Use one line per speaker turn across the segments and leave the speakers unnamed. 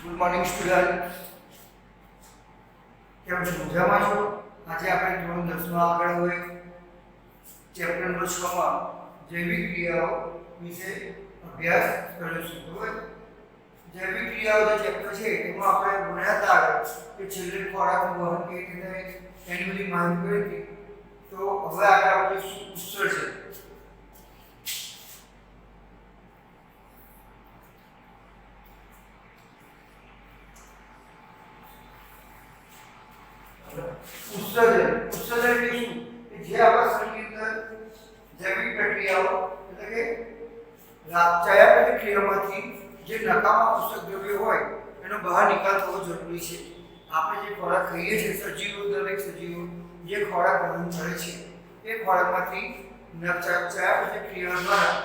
Good morning student, કેમ છો? મજામાં છો? આજે આપણે ધોરણ 10 માં આગળ હોય ચેપ્ટર નંબર 6 માં જૈવિક ક્રિયાઓ વિશે અભ્યાસ કરીશું. બરાબર? જૈવિક ક્રિયાઓ જે ચેપ્ટર છે એમાં આપણે ભણ્યા હતા કે છેલ્લે ખોરાકનું વહન કેવી રીતે થાય એની બધી માહિતી કરી હતી. તો હવે આગળ આપણે ઉત્સર્જન. ઉત્સર્જન એટલે શું? કે જે આપણા શરીરની અંદર જૈવિક પ્રક્રિયાઓ એટલે કે ચયાપચયક્રિયામાંથી જે નકામા પોષક દ્રવ્યો હોય એનો બહાર નિકાલ થવો જરૂરી છે. આપણે જે ખોરાક ખાઈએ છીએ, સજીવો, દરેક સજીવો જે ખોરાક ગ્રહણ કરે છે એ ખોરાકમાંથી ચયાપચયક્રિયા દ્વારા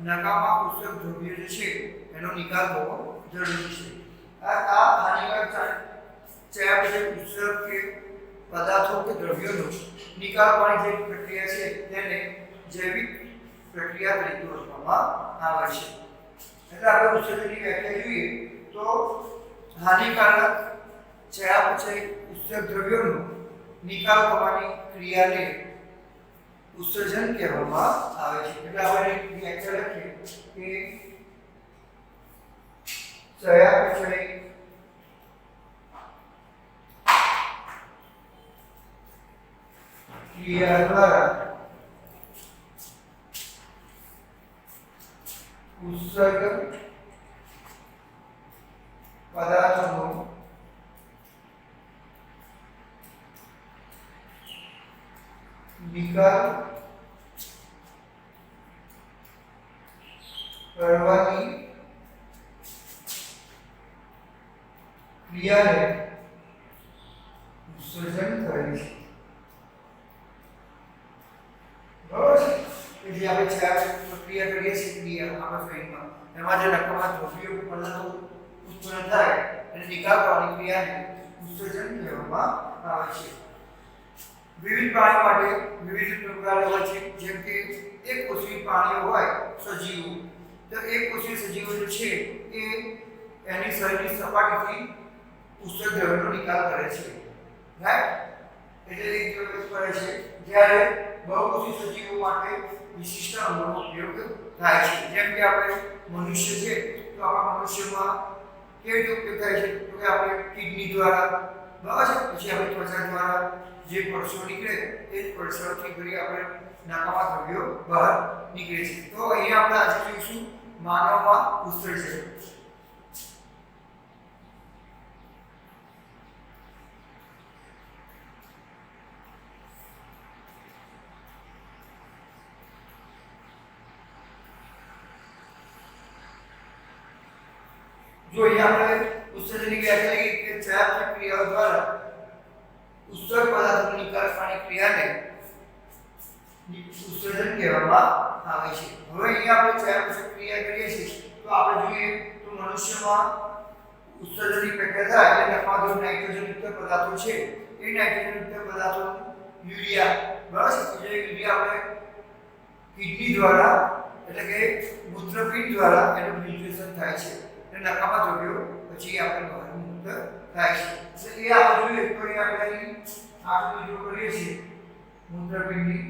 નકામા પોષક દ્રવ્યો જે છે એનો નિકાલ થવો જરૂરી છે. આ હાનિકારક ચયાપચય ઉત્સર્ગ કે પદાર્થો કે દ્રવ્યોનો નિકાલ કરવાની જે પ્રક્રિયા છે તેને જૈવિક પ્રક્રિયા તરીકે ઓળખવામાં આવે છે. એટલે આપણે ઉત્સર્જનની વ્યાખ્યા જોઈએ તો હાનિકારક ચયાપચય ઉત્સર્ગ દ્રવ્યોનો નિકાલ કરવાની ક્રિયાને ઉત્સર્જન કહેવામાં આવે છે. એટલે આપણે વ્યાખ્યા લખીએ કે ચયાપચય ક્રિયા દ્વારા ઉત્સર્ગ પદાર્થનો નિકાલ કરવાની ક્રિયાને ઉત્સર્જન કહે છે. જે આપણે પ્રક્રિયા કરીએ છીએ ક્રિયા આપણા શરીરમાં એમાં જે નકામા દ્રવ્યો પદાર્થો ઉત્પન્ન થાય અને નિકાલ કરવાની ક્રિયાને ઉત્સર્જન કહેવામાં આવે છે. વિવિધ પ્રાણીઓ માટે વિવિધ પ્રકારો હોય છે. જેમ કે એક કોષીય પ્રાણીઓ હોય સજીવો, તો એક કોષીય સજીવો જે છે એ એની શરીરની સપાટીથી ઉત્સર્ગ દ્રવ્યનો નિકાલ કરે છે. રાઈટ? એટલે એક દ્રવ્ય કરે છે. જ્યારે બહુકોષી સજીવો માટે વિશિષ્ટ અંગોનો ઉપયોગ થાય છે. જેમ કે આપણે મનુષ્ય છે તો આપણા મનુષ્યમાં કેવી રીતે ઉપયોગ થાય છે? તો કે આપણે કિડની દ્વારા, બરાબર છે, પછી આપણે ત્વચા દ્વારા જે પરસો નીકળે એ જ પરસોથી કરી આપણે નકામા દ્રવ્યો બહાર નીકળે છે. તો અહીંયા આપણે આજે જોઈશું માનવમાં ઉત્સર્જન. जो यहाँ पे उत्सर्जन की व्याख्या की कि चयापचय क्रियाओं द्वारा उत्सर्ग पदार्थों निकाल करने क्रिया ने उत्सर्जन કહેવામાં આવે છે. હવે અહીંયા આપણે ચયાપચય ક્રિયા કરીએ છીએ તો આપણે જોઈએ તો મનુષ્યમાં ઉત્સર્જનની પ્રક્રિયા થાય એટલે નકામા નાઇટ્રોજન યુક્ત પદાર્થો છે એ નાઇટ્રોજન યુક્ત પદાર્થો યુરિયા, બરાબર છે, જે યુરિયા આપણે કિડની દ્વારા એટલે કે મૂત્રપિંડ દ્વારા એનું ફિલ્ટ્રેશન થાય છે. નકામા દ્રવ્યો પછી આપણે બહાર મુક્ત થાય છે. એટલે એ આપણે જોઈએ તો એ આપણે આકૃતિ જો કરીએ છીએ મૂત્રપિંડની,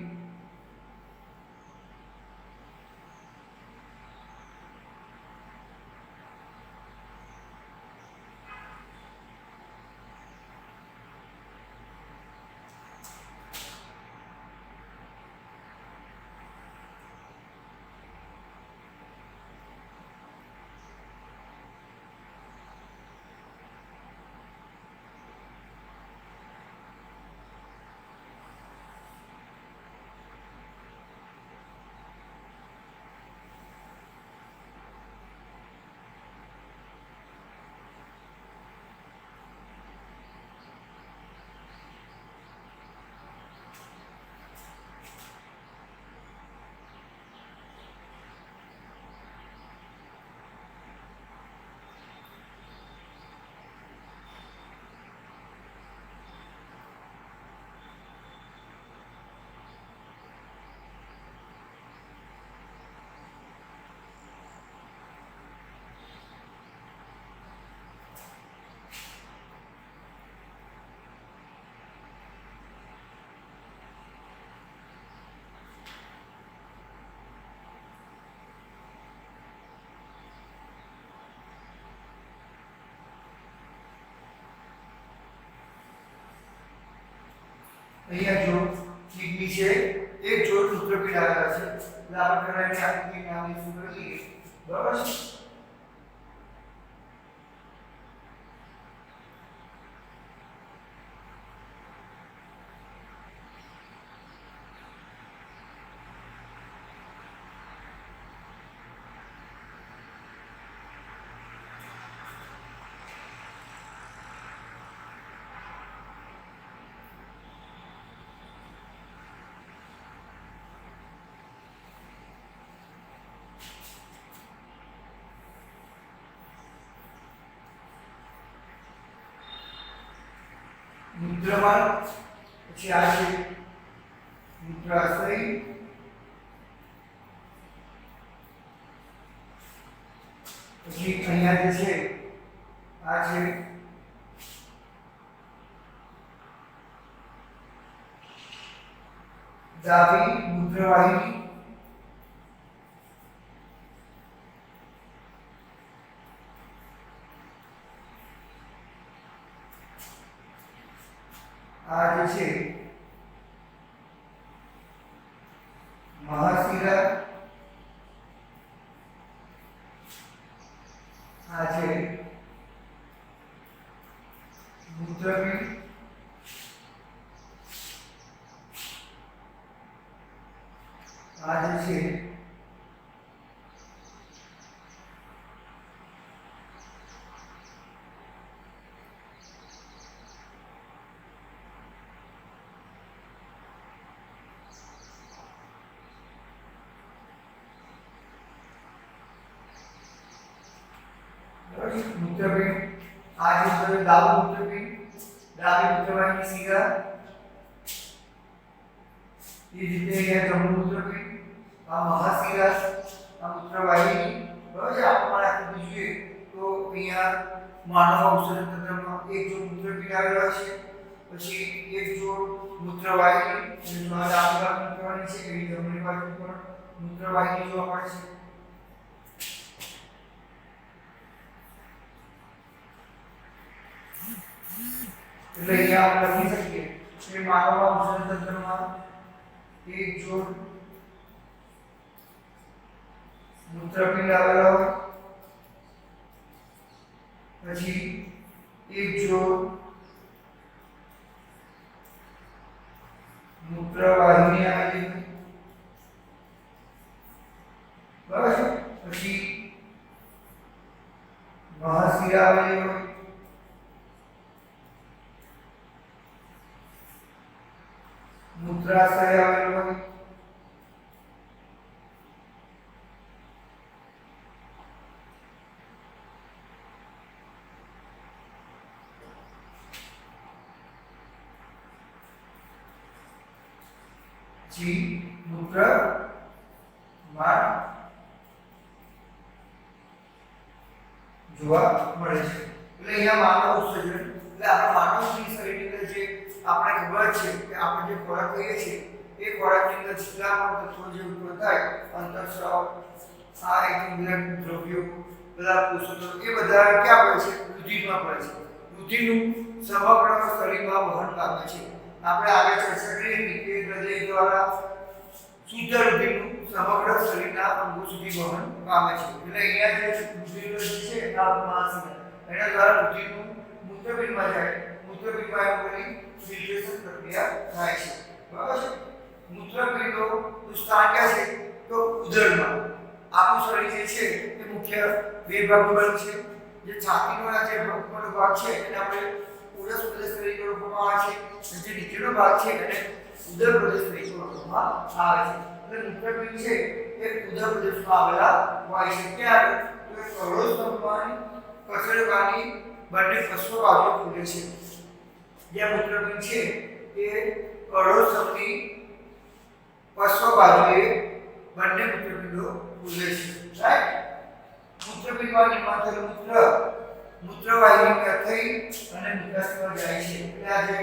અહીંયા જો કિડની છે, એક જોડ મૂત્રપિંડ આવેલા છે, એટલે આપણે પહેલા એની આકૃતિ નામ લીધું કરી લઈએ. બરાબર છે. મૂત્રમાર્ગ, પછી આ છે મૂત્રાશય, પછી અહીંયા જે છે આ છે ડાબી મૂત્રવાહિની, આ જે છે મહાશિરા, આ છે મૂત્રપિંડ, આ જે છે મૂત્રપિંડ, આ જે છે ડાબું મૂત્રપિંડ, ડાબી મૂત્રવાહિની શિરા, એ જ રીતે અહીંયા જમણું મૂત્રપિંડ, આ મહાશિરા, આ મૂત્રવાહિની. બરાબર છે. આપણે આકૃતિ જોઈએ તો અહીંયા માનવ અવશોષણ તંત્રમાં એક જોડ મૂત્રપિંડ આવેલા છે, પછી એક જોડ મૂત્રવાહિની, અને જો આ ડાબી બાજુ મૂત્રવાહિની છે, એવી જમણી બાજુ પણ મૂત્રવાહિની જોવા મળે છે. એટલે અહીંયા આપણે લખી શકીએ કે માનવ અવશોષણ તંત્રમાં એક જોડ મૂત્રપિંડ આવેલા હોય, પછી એક જોડ મૂત્રવાહિની આવેલી હોય. બરાબર છે. પછી મહાશિરા આવેલી હોય, મૂત્રાશય આવેલો હોય, જી મૂત્રમાર્ગ જોવા મળે છે. એટલે અહીંયા માનવ ઉત્સર્જન, એટલે આપણા માનવની શરીરની અંદર જે આપણે ખબર છે કે આપણે જે ખોરાક લઈએ છીએ એ ખોરાકની અંદર જેટલા પણ તત્વો જે ઉત્પન્ન થાય, અંતઃસ્રાવ, આ એકંદર દ્રવ્યો, બધા પોષક તત્વો, એ બધા ક્યાં પડે છે? રુધિરમાં પડે છે. રુધિરનું સમગ્ર શરીરમાં વહન પામે છે. આપણે આગળ ચર્ચા કરી હતી કે હૃદય દ્વારા શુદ્ધ રુધિરનું સમગ્ર શરીરના અંગો સુધી વહન પામે છે. એટલે અહીંયા જે રુધિર છે એના દ્વારા રુધિરનું મૂત્રપિંડમાં જાય, મૂત્રપિંડમાં એમ કરી ફિલ્ટ્રેશન પ્રક્રિયા થાય છે. બરાબર છે. મૂત્રપિંડનું સ્થાન ક્યાં છે? તો ઉદરમાં. આપણું શરીર જે છે એ મુખ્ય બે ભાગમાં બને છે. જે છાતીનો જે ઉપરનો ભાગ છે એને આપણે ઉદર પ્રદેશ તરીકે ઓળખવામાં આવે છે, જે નીચેનો ભાગ છે એને ઉદર પ્રદેશ તરીકે ઓળખવામાં આવે છે. એટલે મૂત્રપિંડ છે એ ઉદર પ્રદેશમાં આવેલા હોય છે. ક્યાં? તો કરોડસ્તંભની કસરવાની બંને પશ્વ બાજુ ખુલે છે. જે મૂત્રપિંડ છે એ કરોડસ્તંભની પશ્વ બાજુએ બંને મૂત્રપિંડો ખુલે છે. રાઈટ? મૂત્રપિંડમાં નિર્માણ થયેલું મૂત્રવાહિની થઈ અને મૂત્રાશયમાં જાય છે. એટલે આ જે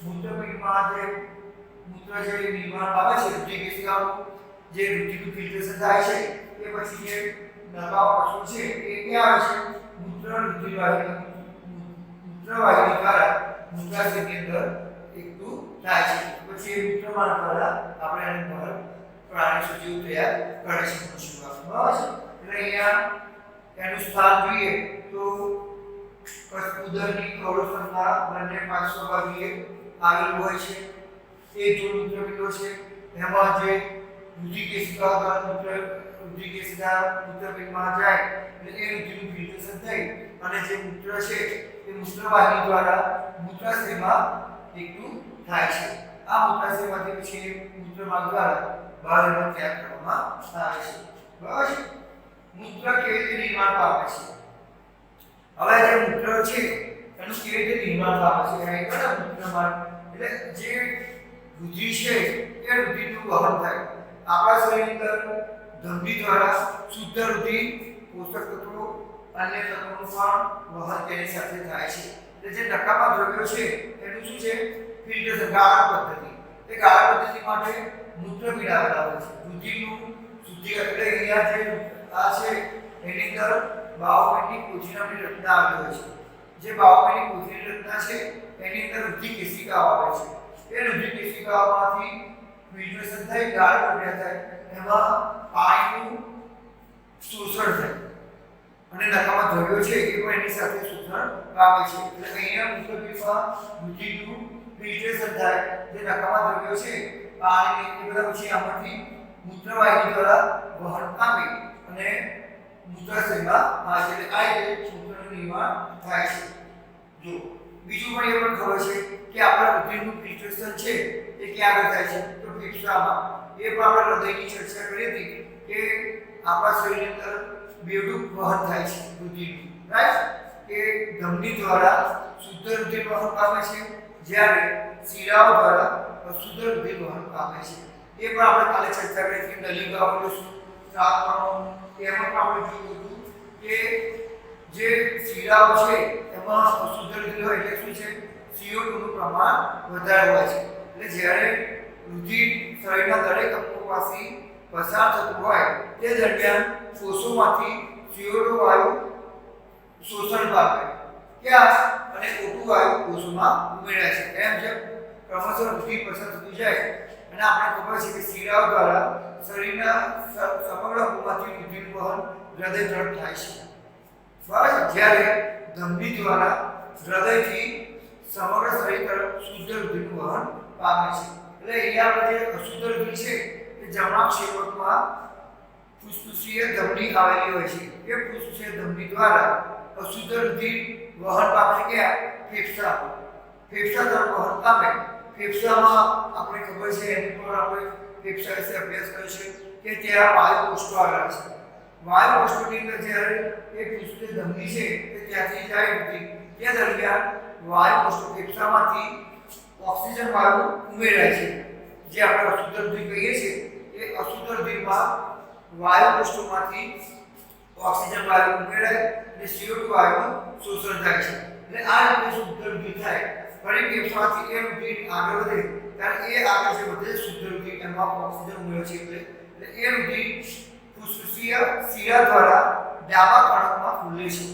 મૂત્રપિંડમાં જે મૂત્ર જે નિર્માણ પામે છે, રુધિરકેશિકાનું જે રુધિરનું ફિલ્ટ્રેશન થાય છે, એ પછી જે નકાઓ પશુ છે એ ક્યાં આવે છે? મૂત્રવાહિની દ્વારા મૂત્રાશયની અંદર એકઠું થાય છે. પછી એ મૂત્રમાર્ગ દ્વારા આપણે એને બહાર પ્રાણી સજીવ તૈયાર કરે છે કોશિકાઓ બરાબર છે એટલે અહીંયા એનું સ્થાન જોઈએ તો ઉદરની કવળસ્થળના બંને પાર્શ્વ ભાગે આવેલું હોય છે એ જો મૂત્રપિંડો છે એમાં જે રુધિરકેશિકા મૂત્રપિંડમાં જાય એટલે એ રુધિરનું ફિલ્ટરેશન થઈ અને જે મૂત્ર છે એ મૂત્રવાહિની દ્વારા મૂત્રાશયમાં એકઠું થાય છે આ મૂત્રાશયમાંથી પછી મૂત્રમાર્ગ દ્વારા બહાર ત્યાગ કરવામાં આવે છે બરાબર છે મૂત્ર કેવી રીતે નિર્માણ પામે છે હવે જે મૂત્ર છે એનું કેવી રીતે નિર્માણ પામે છે એ કયા મૂત્રમાર્ગ એટલે જે રુધિર છે એ રુધિરનું વહન થાય આપણા શરીરની અંદર ધમની દ્વારા શુદ્ધ રુધિર પોષક તત્વો અન્ય તત્વોનું પણ વહન તેની સાથે થાય છે એટલે જે નકામા દ્રવ્યો છે એનું શું છે ફિલ્ટરેશન ગાળણ પદ્ધતિ એ ગાળણ પદ્ધતિ માટે મૂત્રપિંડ આવેલા હોય છે રુધિરનું શુદ્ધિકરણ એટલે અહીંયા જે આ છે એની અંદર બાહુપેટની કોથળી નામની રચના આવેલી હોય છે જે બાહુપેટની કોથળીની રચના છે એની અંદર રુધિરકેશિકાઓ આવે છે એ રુધિરકેશિકાઓમાંથી ફિલ્ટરેશન થઈ ગાળણ પ્રક્રિયા થાય એમાં પાણીનું શોષણ થાય અને નકામા દ્રવ્યો છે એ પણ એની સાથે શોષણ પામે છે એટલે અહીંયા મૂત્રપિંડમાં રુધિરનું ફિલ્ટરેશન થાય જે નકામા દ્રવ્યો છે પાણી એ બધા પછી આમાંથી મૂત્રવાહિની દ્વારા વહન પામે અને મૂત્રાશયમાં આવે છે એટલે આ રીતે મૂત્રનું નિર્માણ થાય છે જો બીજું પણ એ પણ ખબર છે કે આપણા રુધિરનું ફિલ્ટરેશન છે એ ક્યાં આગળ થાય છે તો ફેફસામાં એ પણ આપણે હૃદયની ચર્ચા કરી હતી કે આપણા શરીરની અંદર બેવડું વહન થાય છે રુધિરનું રાઈટ કે ધમની દ્વારા શુદ્ધ રુધિર વહન પામે છે જ્યારે શિરાઓ દ્વારા અશુદ્ધ રુધિર વહન પામે છે એ પણ આપણે કાલે ચર્ચા કરી હતી નલિકાઓ શું ત્રાકણો એમાં પણ આપણે જોયું હતું કે જે શિરાઓ છે એમાં અશુદ્ધ રુધિર હોય એટલે શું છે CO2 નું પ્રમાણ વધારે હોય છે એટલે જ્યારે રુધિર શરીરના દરેક અંગો પાસે પસાર થતું હોય તે દરમિયાન કોષોમાંથી CO2 વાયુ શોષણ પામે ક્યાં અને O2 વાયુ કોષોમાં ઉમેરાય છે એમ જેમ ક્રમશઃ રુધિર પસાર થતું જાય અને આપણે ખબર છે કે શિરાઓ દ્વારા શરીરના સમગ્ર અંગોમાંથી રુધિરનું વહન હૃદય તરફ થાય છે બરાબર જ્યારે ધમની દ્વારા હૃદયથી સમગ્ર શરીર તરફ શુદ્ધ રુધિરનું વહન પામે છે એટલે અહીંયા આપણે જે અશુદ્ધ રુધિર છે એ જમણા ક્ષેપકમાં ફુસ્ફુસીય ધમની આવેલી હોય છે એ ફુસ્ફુસીય ધમની દ્વારા અશુદ્ધ રુધિર વહન પામે ક્યાં ફેફસા તરફ વહન પામે ફેફસામાં આપણે ખબર છે એની પર આપણે ફેફસા વિશે અભ્યાસ કરીશું કે ત્યાં વાયુ કોષો આવેલા છે વાયુ કોષોની અંદર જ્યારે એ ફુસ્ફુસીય ધમની છે તે ત્યાંથી જાય રુધિર તે દરમિયાન વાયુ કોષો ફેફસામાંથી ઓક્સિજન વાયુ ઉમેરાય છે જે આપણે અશુદ્ધ રુધિર કહીએ છીએ એ અશુદ્ધ રુધિરમાં વાયુ કોષોમાંથી ઓક્સિજન વાયુ ઉમેરાય અને CO2 વાયુનું શોષણ થાય છે એટલે આ રીતે શુદ્ધ રુધિર થાય ફરી ફેફસામાંથી એ રુધિર આગળ વધે ત્યારે એ આગળ જે વધે શુદ્ધ રુધિર એમાં ઓક્સિજન ઉમેરે છે એટલે એ રુધિર ફુસ્ફુસીય શિરા દ્વારા ડાબા કણકમાં ખુલે છે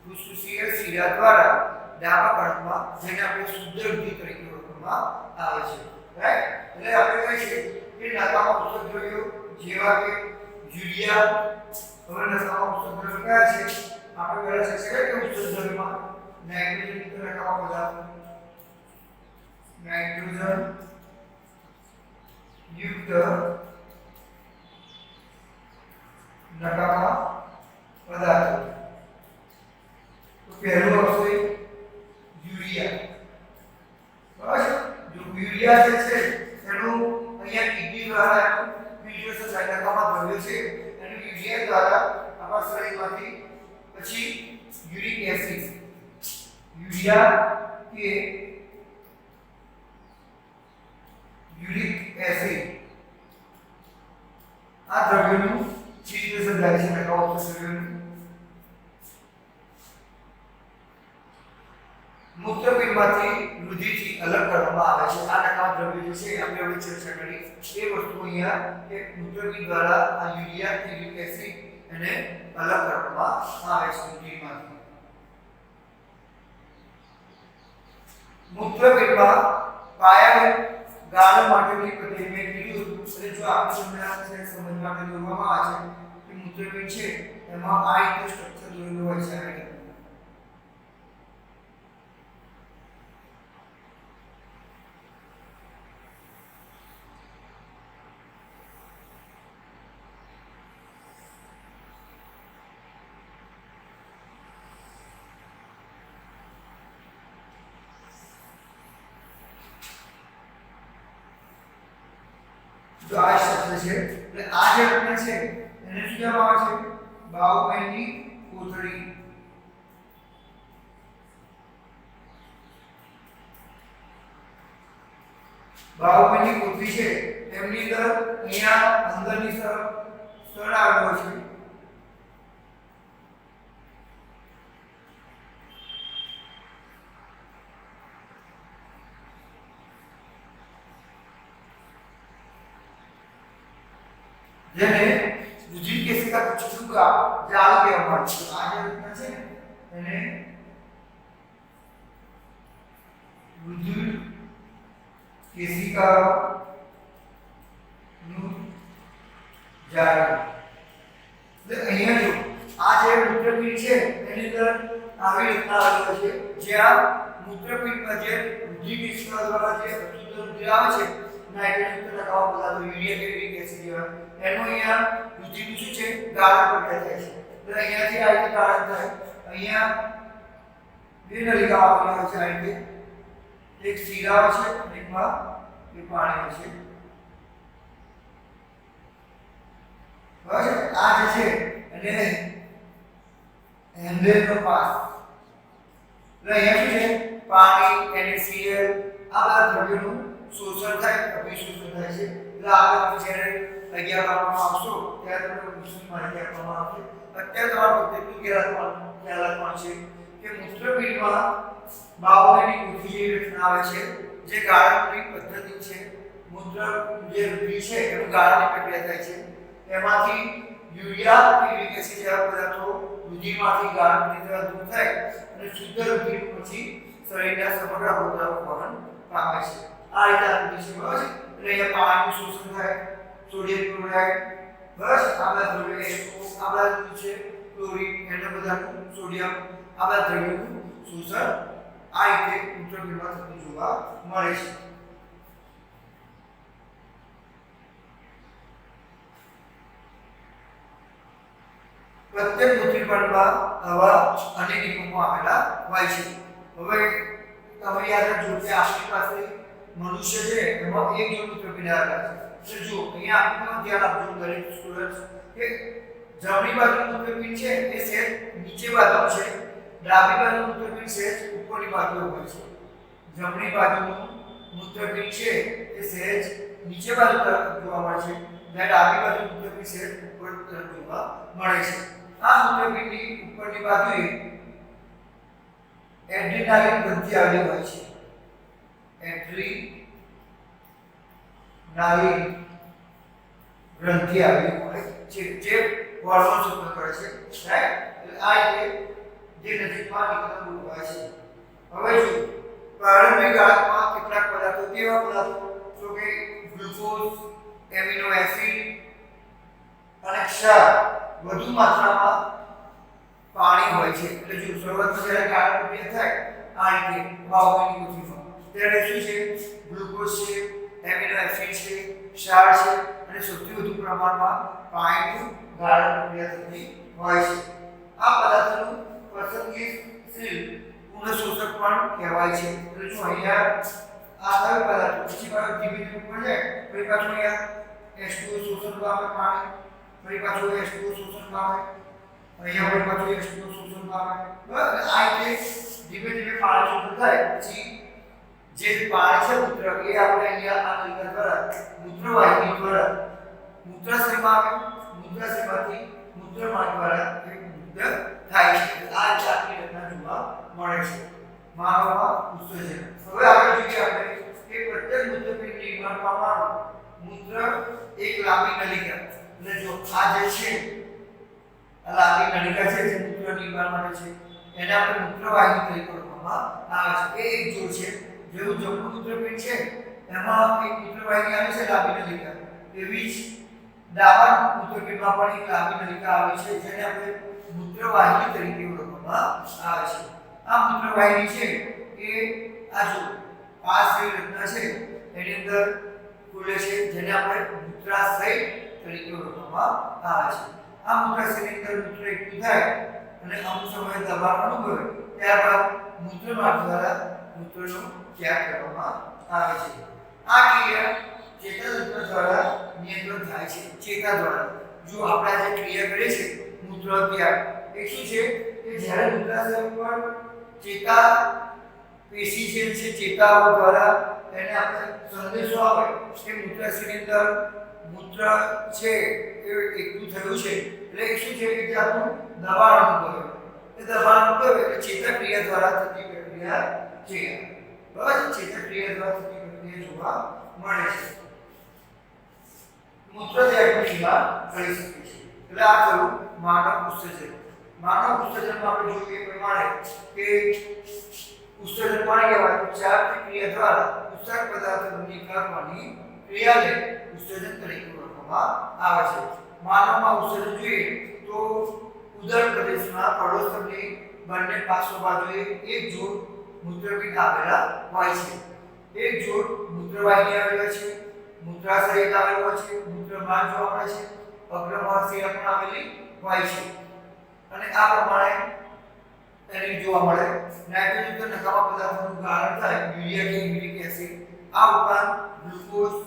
ફુસ્ફુસીય શિરા દ્વારા ડાબા કણકમાં જેને આપણે શુદ્ધ રુધિર તરીકે ઓળખવામાં આવે છે રાઈટ એટલે આપણે કહીએ કે નકામા પોષક દ્રવ્યો જેવા કે યુરિયા હવે નકામા પોષક દ્રવ્યો કયા છે આપણે પહેલા ચર્ચા કરી કે પોષક દ્રવ્યોમાં નાઇટ્રોજન યુક્ત નકામા પદાર્થો નાઇટ્રોજન યુક્ત નકામા પદાર્થો તો પહેલું આવશે યુરિયા બરાબર જો યુરિયા જે છે એનું અહીંયા કિડની દ્વારા ફિલ્ટરેશન થાય નકામા દ્રવ્ય છે એનું યુરિયા દ્વારા આપણા શરીરમાંથી પછી યુરિક એસિડ યુરિયા કે યુરિક એસિડ આ દ્રવ્યનું ફિલ્ટરેશન થાય છે નકામા દ્રવ્યનું મૂત્રપિંડમાંથી રુધિરથી અલગ કરવામાં આવે છે આ નકામા દ્રવ્ય જે છે આપણે હવે ચર્ચા કરી એ વસ્તુ અહીંયા એક મૂત્રપિંડ દ્વારા આ યુરિયા કે યુરિક એસિડ એને અલગ કરવામાં આવે છે રુધિરમાંથી મૂત્રપિંડમાં પાયાનું ગાળા માટેની પદ્ધતિ મેં કીધું એટલે જો આપણે તમને સમજ માટે દોરવામાં આવે છે કે મૂત્રપિંડ છે એમાં આ રીતે સ્ટ્રક્ચર દોરેલું હોય છે આ રીતે जो आ शब्द છે એટલે આ જે રચના છે એને શું કહેવામાં આવે છે બાહુબંધની કોથળી બાહુબંધની કોથળી છે એમની અંદર અહીંયા અંદરની સ્થળ આવેલો છે જેને રુધિર કેશિકા કક્ષુકા જાળ કહેવામાં આવે છે આ જે રચના છે એને રુધિર કેશિકા નું જાળ એટલે અહીંયા જો આ જે મૂત્રપિંડ છે એની અંદર આવી રચના આવેલી છે જ્યાં મૂત્રપિંડમાં જે રુધિર કેશિકા દ્વારા જે અશુદ્ધ રુધિર આવે છે નાઇટ્રોજન ટકાવા પદાર્થો યુરિયા કે યુરિક એસિડ જેવા એનો અહીંયા રુધિરનું શું છે ગાળા પ્રક્રિયા થાય છે એટલે અહીંયાથી આ રીતે ગાળા થાય અહીંયા બે નલિકાઓ આવેલી હોય છે આ રીતે એક શિરા છે અને એકમાં એ પાણી છે બરાબર આ જે છે એને હેમ્બેલનો પાસ એટલે અહીંયા શું છે પાણી NaCl આ બધા દ્રવ્યોનું શોષણ થાય અભિશોષણ થાય છે એટલે આગળ જ્યારે અગિયાર આપવામાં આવશો ત્યારે તમને વિશેષ માહિતી આપવામાં આવશે અત્યારે તમારે ફક્ત એટલું ખ્યાલ રાખવાનું છે કે મૂત્રપિંડમાં બાહુબંધની કોથળી જેવી રચના આવે છે જે ગાળાની પદ્ધતિ છે મૂત્ર જે રુધિર છે એનું ગાળાની પ્રક્રિયા થાય છે એમાંથી યુરિયા કે યુરિક એસિડ જેવા પદાર્થો રુધિરમાંથી ગાળાની દ્વારા દૂર થાય અને શુદ્ધ રુધિર પછી શરીરના સમગ્ર અવયવો વહન પામે છે આ રીતે આકૃતિ છે બરાબર છે એટલે અહીંયા પાણીનું શોષણ થાય સોડિયમ ક્લોરાઇડ બસ આ બધા દ્રવ્યો આ બધા છે ક્લોરીન એના બધાનું સોડિયમ આ બધા દ્રવ્યોનું શોષણ આ રીતે મૂત્રપિંડમાં થતું જોવા મળે છે પ્રત્યેક મૂત્રપિંડમાં આવા અનેક એકમો આવેલા હોય છે હવે તમે યાદ રાખજો કે આપણી પાસે મનુષ્ય છે એમાં એક જ મૂત્રપિંડ આવેલા છે તો જો અહીંયા આપણે ધ્યાન આપજો દરેક સ્ટુડન્ટ્સ કે જમણી બાજુનું મૂત્રપિંડ છે એ સેજ નીચે બાજુ છે ડાબી બાજુનું મૂત્રપિંડ સેજ ઉપરની બાજુ હોય છે જમણી બાજુનું મૂત્રપિંડ છે એ સેજ નીચે બાજુ તરફ જોવા મળે છે અને ડાબી બાજુનું મૂત્રપિંડ સેજ ઉપર તરફ જોવા મળે છે આ મૂત્રપિંડની ઉપરની બાજુએ એડ્રીનાલિન ગ્રંથિ આવેલી હોય છે એડ્રીનાલિન ગ્રંથિ આવેલી હોય છે જે હોર્મોન ઉત્પન્ન કરે છે રાઈટ આ જે નજીકમાં નીકળતું હોય છે હવે જો પ્રારંભિક ગાળામાં કેટલાક પદાર્થો કેવા પદાર્થો તો કે ગ્લુકોઝ એમિનો એસિડ અને ક્ષાર વધુ માત્રામાં પાણી હોય છે એટલે જો શરૂઆતમાં જ્યારે ગાળા પ્રક્રિયા થાય આ રીતે બાહુબંધની કોથળીમાં ત્યારે શું છે ગ્લુકોઝ છે એમિનો એસિડ છે ક્ષાર છે અને સૌથી વધુ પ્રમાણમાં પાણીનું ગાળા પ્રક્રિયા થતી હોય છે આ પદાર્થોનું પસંદગીશીલ પુનઃશોષક પણ કહેવાય છે એટલે જો અહીંયા આ કયો પદાર્થ પછી પાછું ધીમે ધીમે ઉપર જાય ફરી પાછું અહીંયા H2O શોષણ પામે પાણી ફરી પાછું H2O શોષણ પામે અહીંયા ફરી પાછું H2O શોષણ પામે બરાબર આ રીતે ધીમે ધીમે પાણી શોષણ થાય પછી જે પાણી છે મૂત્ર એ આપણે અહીંયા આ નલિકા દ્વારા મૂત્રવાહિની દ્વારા મૂત્રાશયમાં આવે મૂત્રાશયમાંથી મૂત્રમાર્ગ દ્વારા એ મૂત્ર થાય છે આ જાતની રચના જોવા મળે છે માનવમાં ઉત્સર્જન હવે આગળ જોઈએ આપણે કે પ્રત્યેક મૂત્રપિંડ નિર્માણ પામવાનું મૂત્ર એક લાંબી નલિકા એટલે જો આ જે છે આ લાંબી નલિકા છે જે મૂત્ર નિર્માણ માટે છે એને આપણે મૂત્રવાહિની તરીકે ઓળખવામાં આવે છે એ એક જોડ છે જેવું જમણું મૂત્રપિંડ છે એમાં એક મૂત્રવાહિની આવે છે લાંબી નલિકા, એવી જ ડાબા મૂત્રપિંડમાં પણ એક લાંબી નલિકા આવે છે જેને આપણે મૂત્રવાહિની તરીકે ઓળખવામાં આવે છે. આ મૂત્રવાહિની છે એ આ જો પાસ જેવી રચના છે એની અંદર ખુલે છે જેને આપણે મૂત્રાશય તરીકે ઓળખવામાં આવે છે. આ મૂત્રાશયની અંદર મૂત્ર એકઠું થાય અને અમુક સમયે દબાણ અનુભવે ત્યારબાદ મૂત્રમાર્ગ દ્વારા મૂત્રનો ત્યાગ કરવામાં આવે છે. આ ક્રિયા ચેતાતંત્ર દ્વારા નિયંત્રણ થાય છે. ચેતા દ્વારા જો આપણે જે ક્રિયા કરીએ છીએ મૂત્ર ત્યાગ એ શું છે કે જ્યારે મૂત્રાશય પર ચેતા પેશી છે ચેતાઓ દ્વારા એને આપણે સંદેશો આવે કે મૂત્રાશયની અંદર મૂત્ર છે એ એકઠું થયું છે એટલે શું છે કે આપણું દબાણ અનુભવે એ દબાણ અનુભવે એટલે ચેતાક્રિયા દ્વારા થતી પ્રક્રિયા છે. બસ ચેતાક્રિયા દ્વારા થતી પ્રક્રિયા જોવા મળે છે. મૂત્ર ત્યાગની ક્રિયા કરી શકે છે. એટલે આ થયું માનવ ઉત્સર્જન. માનવ ઉત્સર્જનમાં આપણે જોઈએ પ્રમાણે કે ઉત્સર્જન કોને કહેવાય? ચાર ક્રિયા દ્વારા ઉત્સર્ગ પદાર્થોની નિકાલવાની ક્રિયાને ઉત્સર્જન તરીકે ઓળખવામાં આવે છે. માનવમાં ઉત્સર્જન જોઈએ તો ઉદર પ્રદેશમાં પડોશની બંને પાર્શ્વ બાજુએ એક જોડ મૂત્રપિંડ આવેલા હોય છે. એક જોડ મૂત્રવાહિની આવેલા છે, મૂત્રાશય આવેલો હોય છે, મૂત્રમાર્ગ જોવા મળે છે, અગ્રમાશય પણ આવેલી હોય છે. અને આ પ્રમાણે એની જોવા મળે નાઇટ્રોજન નકામા પદાર્થોનું ગાળણ થાય યુરિયા કે યુરિક એસિડ. આ ઉપરાંત ગ્લુકોઝ,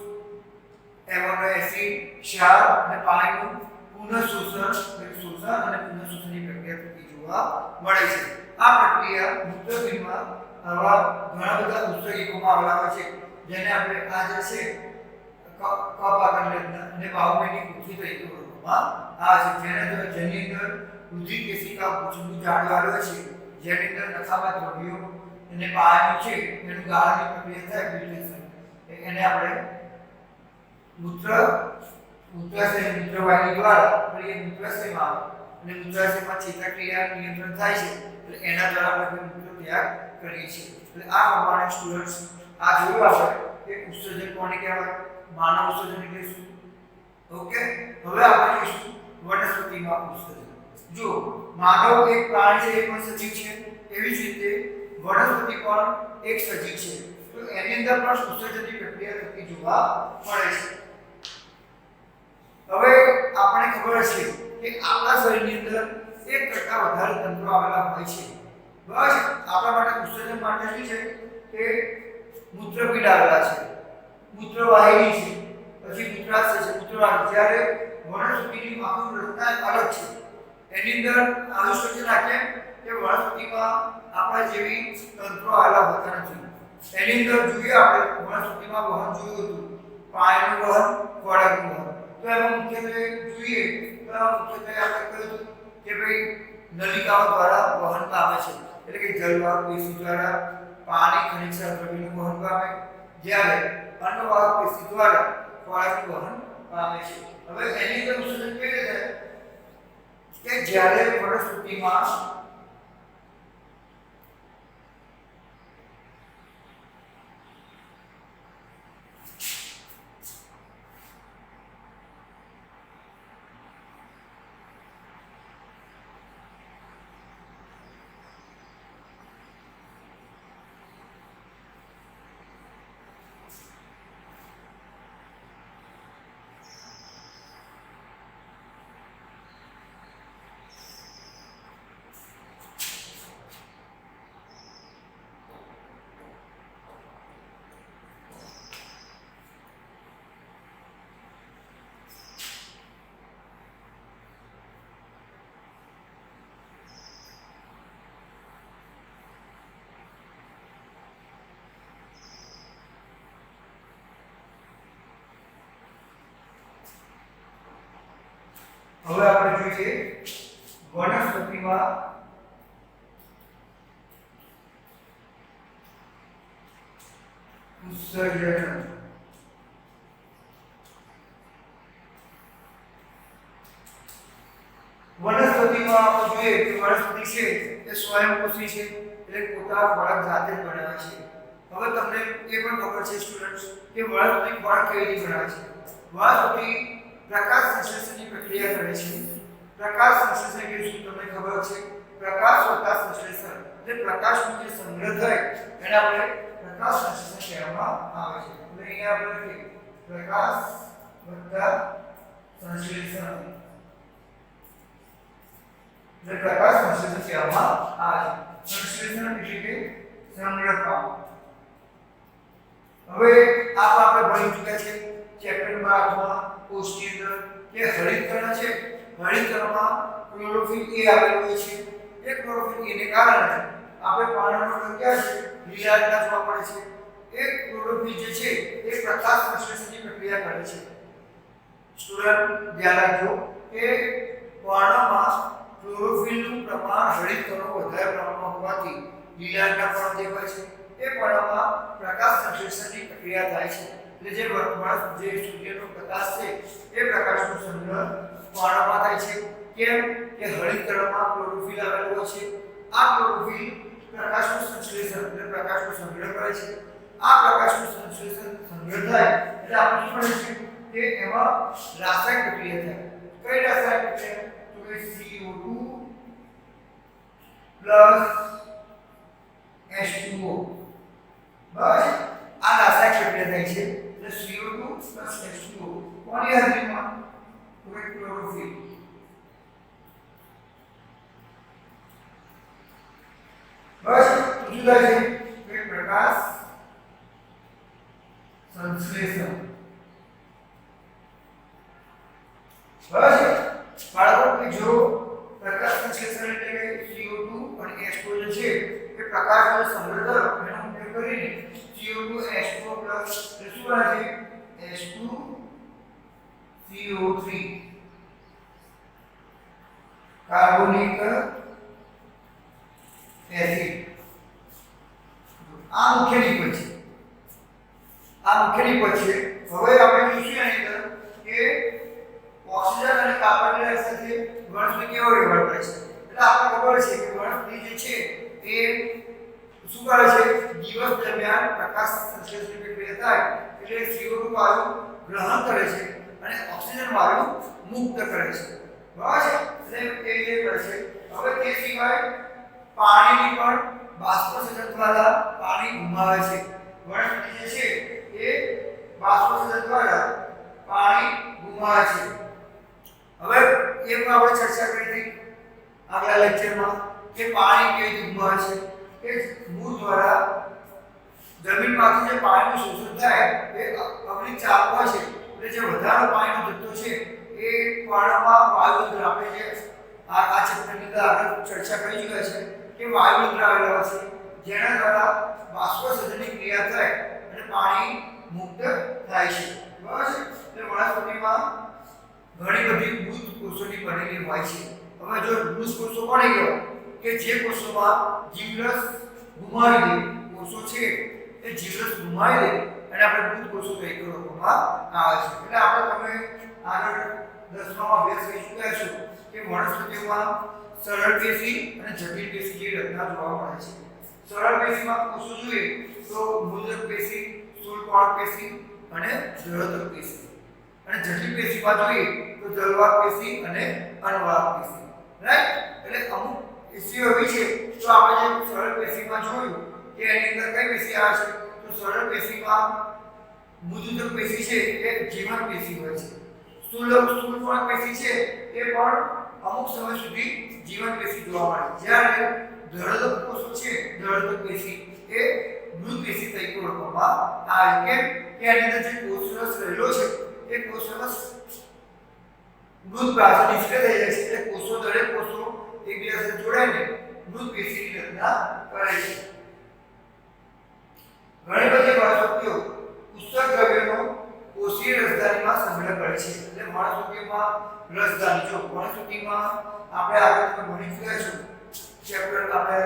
એમિનો એસિડ, ક્ષાર અને પાણીનું પુનઃશોષણ અને પુનઃશોષણની પ્રક્રિયા થતી જોવા મળે છે. આ પ્રક્રિયા મૂત્રપિંડમાં આવા ઘણા બધા ઉત્સર્જકોમાં આવેલા હોય છે જેને આપણે આ જે છે કપાકરની રચના અને બાહુમેની કૃતિ તરીકે ઓળખવામાં આવે છે. જેની અંદર રુધિર કેશિકા પૂંછનું જાળું આવે છે જેની અંદર નકામા દ્રવ્યો અને પાણી છે એનું ગાળણની પ્રક્રિયા થાય ફિલ્ટ્રેશન. એને આપણે મૂત્રાશય મૂત્રવાહિની દ્વારા આપણે મૂત્રાશયમાં અને મૂત્રાશયમાં ચેતાક્રિયા નિયંત્રણ થાય છે એટલે એના દ્વારા આપણે મૂત્ર ત્યાગ કરીએ છીએ. એટલે આ પ્રમાણે સ્ટુડન્ટ્સ આ જોયું આપણે કે ઉત્સર્જન કોને કહેવાય? માનવ ઉત્સર્જન એટલે શું? ઓકે, હવે આપણે જોઈશું વનસ્પતિમાં ઉત્સર્જન. જો માનવ એક પ્રાણી છે એ પણ સજીવ છે એવી જ રીતે વનસ્પતિ પણ એક સજીવ છે તો એની અંદર પણ ઉત્સર્જનની પ્રક્રિયા થતી જોવા મળે છે. હવે આપણે ખબર છે કે આપણા શરીરની અંદર 1 કરતા વધારે તંત્રો આવેલા હોય છે. બસ આપણા માટે ઉત્સર્જન માટે શું છે કે મૂત્રપિંડ આવેલા છે, મૂત્રવાહિની છે, પછી મૂત્રાશય છે, મૂત્રવાહિની. જ્યારે વનસ્પતિની આખું રચના અલગ છે. એની અંદર આનું સ્ટ્રક્ચર આ કેમ કે વનસ્પતિમાં આપણા જેવી તંત્રો આવેલા હોતા નથી. એની અંદર જોઈએ આપણે વનસ્પતિમાં વહન જોયું હતું પાણીનું વહન, ખોરાકનું વહન. તો એમાં મુખ્યત્વે જોઈએ તો મુખ્યત્વે આપણે કહ્યું કે ભાઈ નલિકાઓ દ્વારા વહન પામે છે એટલે કે જલવાહક પેશી દ્વારા પાણી ખનિજ દ્રવ્યનું વહન પામે જ્યારે અન્નવાહક પેશી દ્વારા ખોરાકનું વહન પામે છે. હવે એની અંદર ઉત્સર્જન કેવી રીતે થાય કે જ્યારે વનસ્પતિમાં હવે આપણે જોઈએ વનસ્પતિમાં ઉત્સર્જન. વનસ્પતિમાં આપણે જોઈએ કે વનસ્પતિ છે એ સ્વયંપોષી છે એટલે પોતાનો ખોરાક જાતે જ બનાવે છે. હવે તમને એ પણ ખબર છે સ્ટુડન્ટ્સ કે વનસ્પતિ ખોરાક કેવી રીતે બનાવે છે. વનસ્પતિ પ્રકાશ સંશ્લેષણની પ્રક્રિયા કરે છે. પ્રકાશ સંશ્લેષણ એટલે શું તમને ખબર છે? પ્રકાશ વત્તા સંશ્લેષણ એટલે પ્રકાશનો જે સંગ્રહ થાય એને આપણે પ્રકાશ સંશ્લેષણ કહેવામાં આવે છે. એટલે અહીંયા આપણે પ્રકાશ વત્તા સંશ્લેષણ એટલે પ્રકાશ સંશ્લેષણ કહેવામાં આવે છે. સંશ્લેષણ એટલે કે સંગ્રહ પામવું. હવે આપણે ભણી ચૂક્યા છે ચેપ્ટર 12 માં કોષની અંદર કે હરિતકણ છે. હરિતકણમાં ક્લોરોફિલ A આવેલું હોય છે. એ ક્લોરોફિલ A ને કારણે આપણે પાણીનો રંગ ક્યાં છે? લીલા રંગના જોવા મળે છે. એ ક્લોરોફિલ જે છે એ પ્રકાશ સંશ્લેષણની પ્રક્રિયા કરે છે. સ્ટુડન્ટ ધ્યાન રાખજો કે પાણીમાં ક્લોરોફિલનું પ્રમાણ હરિતકણો વધારે પ્રમાણમાં હોવાથી લીલા રંગના પણ દેખાય છે. એ પાણીમાં પ્રકાશ સંશ્લેષણની પ્રક્રિયા થાય છે. એટલે જે સૂર્યનો પ્રકાશ છે એ પ્રકાશનો સંગ્રહ પાણીમાં થાય છે. કેમ કે હરિતકણમાં ક્લોરોફિલ આવેલું હોય છે. આ ક્લોરોફિલ પ્રકાશનું સંશ્લેષણ એટલે પ્રકાશનો સંગ્રહ કરે છે. આ પ્રકાશનું સંશ્લેષણ સંગ્રહ થાય એટલે આપણે શું કરીશું કે એમાં રાસાયણિક પ્રક્રિયા થાય. કઈ રાસાયણિક પ્રક્રિયા? તો કે CO2 H2O. બસ આ રાસાયણિક પ્રક્રિયા થાય છે. એટલે CO2 H2O કોની હાજરીમાં? તો કે ક્લોરોફિલ. બસ શું થાય છે કે પ્રકાશ સંશ્લેષણ. બસ બાળકો કે જો પ્રકાશ સંશ્લેષણ એટલે કે CO2 અને H2O જે છે એ પ્રકાશનો સંગ્રહ એનો ઉપયોગ કરીને CO2 H2O પ્લસ શું બને છે? H2CO3 carbonic acid. આ મુખ્ય લિપિડ છે. આ મુખ્ય લિપિડ છે. હવે આપણે જોઈશું એની અંદર કે ઓક્સિજન અને કાર્બન ડાયોક્સાઇડ સાથે વનસ્પતિ કેવો વ્યવહાર કરે છે. એટલે આપણને ખબર છે કે વનસ્પતિ જે છે એ શું કરે છે? દિવસ દરમિયાન પ્રકાશ સંશ્લેષણની પ્રક્રિયા થાય એટલે CO2 વાયુ ગ્રહણ કરે છે અને ઓક્સિજન વાયુ મુક્ત કરે છે. બરાબર છે? એટલે એ જે કરે છે. હવે તે સિવાય પાણીની પણ બાષ્પસર્જન દ્વારા પાણી ગુમાવે છે. વનસ્પતિ જે છે એ બાષ્પસર્જન દ્વારા પાણી ગુમાવે છે. હવે એમાં આપણે ચર્ચા કરી હતી આગલા લેક્ચરમાં કે પાણી કેવી રીતે ગુમાવે છે. કે ભૂ દ્વારા જમીનમાંથી જે પાણીનું શોષણ થાય એ અગ્નિ ચાપ હોય છે. એટલે જે વધારે પાણીનો જથ્થો છે એ પાણીમાં વાયુમંડળ આપણે જે આ ચેપ્ટરની અંદર આગળ ચર્ચા કરી ચૂક્યા છે કે વાયુમંડળ આવેલા છે જેના દ્વારા બાષ્પસર્જનની ક્રિયા થાય અને પાણી મુક્ત થાય છે. બરાબર છે? એટલે વનસ્પતિમાં ઘણી બધી મૃત કોષોની બનેલી હોય છે. હવે જો મૃત કોષો કોને કહેવાય? કે જે કોષોમાં જીવરસ ગુમાવી દે કોષો છે એ જીવરસ ગુમાવી દે અને આપણે મૃત કોષો તરીકે ઓળખવામાં આવે છે. એટલે આપણે તમે આગળ 10માં અભ્યાસ કરી ચૂક્યા છો કે વનસ્પતિઓમાં સરળ પેશી અને જટિલ પેશી જેવી રચના જોવા મળે છે. સરળ પેશીમાં કોષો જોઈએ તો મૂલક પેશી, સ્થૂળકોણક પેશી અને જળતક પેશી. અને જટિલ પેશીમાં જોઈએ તો જલવાહક પેશી અને અનવાહક પેશી. રાઈટ? એટલે અમુક પેશીઓ એવી છે તો આપણે જે સરળ પેશીમાં જોયું કે એની અંદર કઈ પેશી આવે છે? તો સરળ પેશીમાં મૃદુતક પેશી છે એ જીવંત પેશી હોય છે. સ્થૂળકોણક પેશી છે એ પણ અમુક સમય સુધી જીવંત પેશી જોવા મળે છે. જ્યારે જળતક કોષો છે જળતક પેશી એ મૃત પેશી તરીકે ઓળખવામાં આવે છે. કેમ કે એની અંદર જે કોષરસ રહેલો છે એ કોષરસ મૃત પાસે નિષ્ક્રિય થઈ જાય છે. એટલે કોષો દરેક કોષો એકબીજા સાથે જોડાઈને મૃત પેશીની રચના કરે છે. ઘણી બધી વનસ્પતિઓ ઉત્સર્ગ દ્રવ્યોનો કોષીય રસધાનીમાં સંગ્રહ કરે છે. એટલે વનસ્પતિમાં રસધાની જો વનસ્પતિમાં આપણે આગળ ભણી ચૂક્યા છો ચેપ્ટર આપણે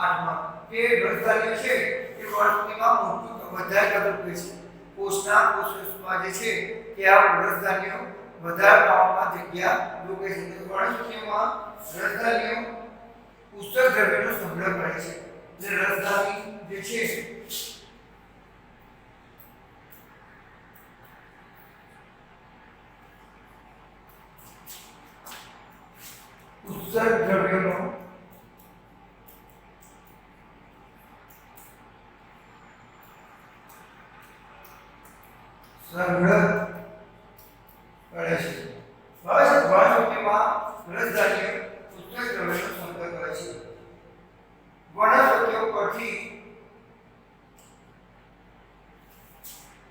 8માં કે રસધાનીઓ છે એ વનસ્પતિમાં મોટું વધારે કરતું હોય છે. કોષના કોષમાં જે છે કે આ રસધાનીઓ વધારે પ્રમાણમાં જગ્યા રોકે છે. વનસ્પતિઓમાં રસધાનીઓ ઉત્સર્ગ દ્રવ્યનો સંગ્રહ કરે છે. જે રસધાની જે છે એ ઉત્સર્ગ દ્રવ્યનો સંગ્રહ કરે છે. બસ વનસ્પતિમાં રસધાન્ય ઉત્સર્ગ દ્રવ્યનો સંગ્રહ કરે છે. વનસ્પતિઓ પરથી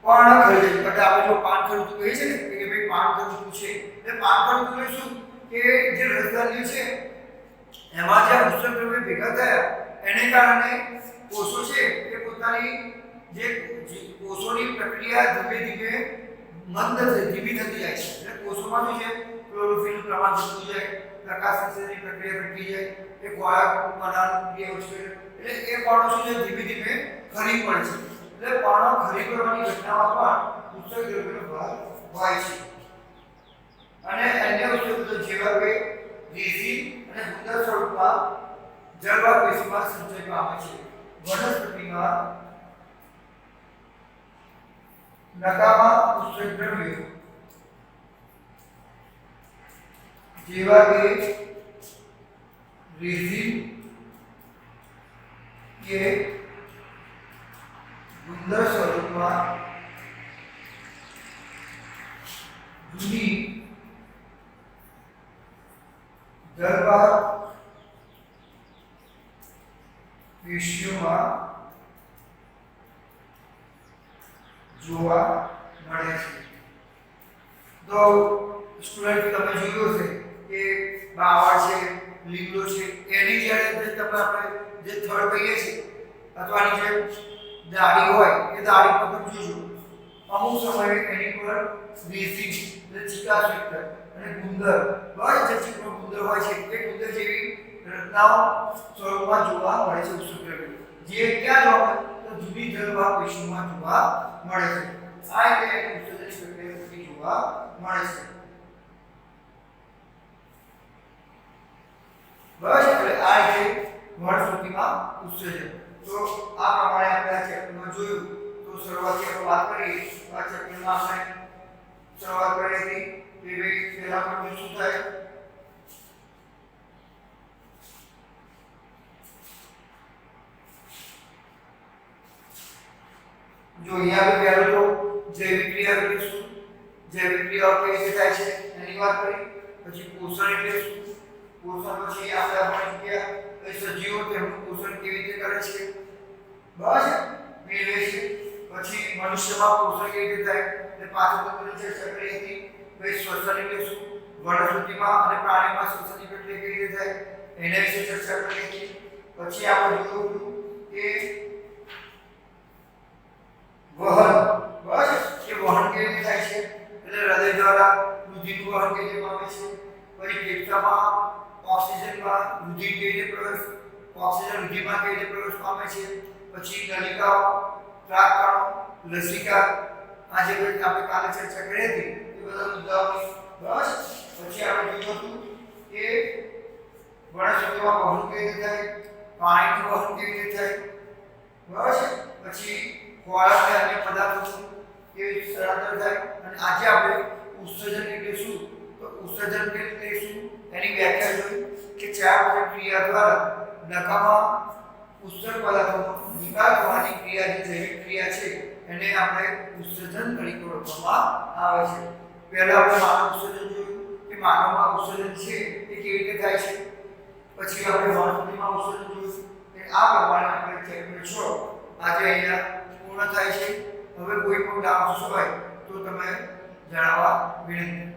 પર્ણખરજ એટલે આપણે જો પાનખર ઋતુ કહે છે ને કે ભાઈ પાનખર ઋતુ છે એટલે પાનખર ઋતુ એટલે શું કે જે રસધાન્ય છે એમાં જે ઉત્સર્ગ દ્રવ્ય ભેગા થયા એને કારણે કોષો છે એ પોતાની જે કોષોની પ્રક્રિયા ધીમે ધીમે ધીમી થતી જાય છે. એટલે કોષોમાં શું છે ક્લોરોફિલનું પ્રમાણ ઘટતું જાય, પ્રકાશ સંશ્લેષણની પ્રક્રિયા ઘટી જાય, એ ખોરાક બનાવવાની ક્રિયા ઓછી એટલે એ પર્ણો શું છે ધીમે ધીમે ખરી પડે છે. એટલે પર્ણો ખરી પડવાની ઘટનામાં પણ ઉત્સર્ગ દ્રવ્યનો ભાગ હોય છે. અને અન્ય ઉત્સર્ગો જેવા કે રેઝિન અને ગુંદર સ્વરૂપમાં જળવાત પેશીમાં સંચય પામે છે. વનસ્પતિમાં નકામા ઉત્સર્ગ દ્રવ્યો જેવા કે રેઝિન કે ગુંદર સ્વરૂપમાં જૂની જળવાત પેશીઓમાં જોવા મળે છે. તો સ્ટુડન્ટ તમે જોયું હશે કે બાવળ છે, લીમડો છે એની જ્યારે તમે આપણે જે થડ કહીએ છીએ અથવા એની જે દાઢી હોય એ દાઢી પર તમે જોજો અમુક સમયે એની પર રેઝિન એટલે ચિકાસયુક્ત અને ગુંદર બસ જે ચીકણો ગુંદર હોય છે એ ગુંદર જેવી રચનાઓ સ્વરૂપમાં જોવા મળે છે ઉત્સર્ગ દ્રવ્ય જે ક્યાં જોવા મળે તો જુદી જળવાત પેશીઓમાં જોવા મળે છે. આ એટલે ઉત્સર્જનની પ્રક્રિયા જોવા મળે છે. બસ એટલે આ છે વનસ્પતિમાં ઉત્સર્જન. તો આ પ્રમાણે આપણે આ ચેપ્ટરમાં જોયું. તો શરૂઆતથી આપણે વાત કરીએ આ ચેપ્ટરમાં આપણે શરૂઆત કરી હતી કે ભાઈ પહેલા પણ શું થાય जो यहाँ पे पहले तो जैविक क्रिया એટલે શું જૈવિક ક્રિયાઓ કેવી રીતે થાય છે એની વાત કરી. પછી પોષણ એટલે શું, પોષણ પછી આપણે ભણી ગયા એ સજીવો તેમનું પોષણ કેવી રીતે કરે છે બસ મેળવે છે. પછી મનુષ્યમાં પોષણ કેવી રીતે થાય એટલે પાછળ આપણે ચર્ચા કરી હતી. પછી શ્વસન એટલે શું, વનસ્પતિમાં અને પ્રાણીમાં શ્વસનની પ્રક્રિયા કેવી રીતે થાય એના વિશે ચર્ચા કરી હતી. પછી આપણે જોયું કે વહન બસ કે વહન કેવી રીતે થાય છે એટલે હૃદય દ્વારા રુધિરનું વહન કેવી રીતે પામે છે. પછી ફેફસામાં ઓક્સિજનમાં રુધિર કેવી રીતે પ્રવેશ ઓક્સિજન રુધિરમાં કેવી રીતે પ્રવેશ પામે છે. પછી નલિકાઓ, ત્રાકકણો, લસિકા આ જે આપણે કાલે ચર્ચા કરી હતી એ બધા મુદ્દાઓ બસ. પછી આપણે જોયું હતું કે વનસ્પતિમાં વહન કેવી રીતે થાય, પાણીનું વહન કેવી રીતે થાય બસ. પછી ખોરાક અને અન્ય પદાર્થો કેવી રીતે સ્થળાંતર થાય. અને આજે આપણે ઉત્સર્જન એટલે શું તો ઉત્સર્જન એટલે શું એની વ્યાખ્યા જોઈ કે ચાર પ્રક્રિયા દ્વારા નકામા ઉત્સર્ગ પદાર્થોનો નિકાલ થવાની ક્રિયા જે જૈવિક ક્રિયા છે એને આપણે ઉત્સર્જન તરીકે ઓળખવામાં આવે છે. પહેલા આપણે માનવ ઉત્સર્જન જોયું કે માનવમાં ઉત્સર્જન છે એ કેવી રીતે થાય છે. પછી આપણે વનસ્પતિમાં ઉત્સર્જન જોયું કે આ પ્રમાણે આપણે ચેપ્ટર 6 આજે અહીંયા પૂર્ણ થાય છે. હવે કોઈ પણ ડાઉટ હોય તો તમે જણાવવા વિનંતી.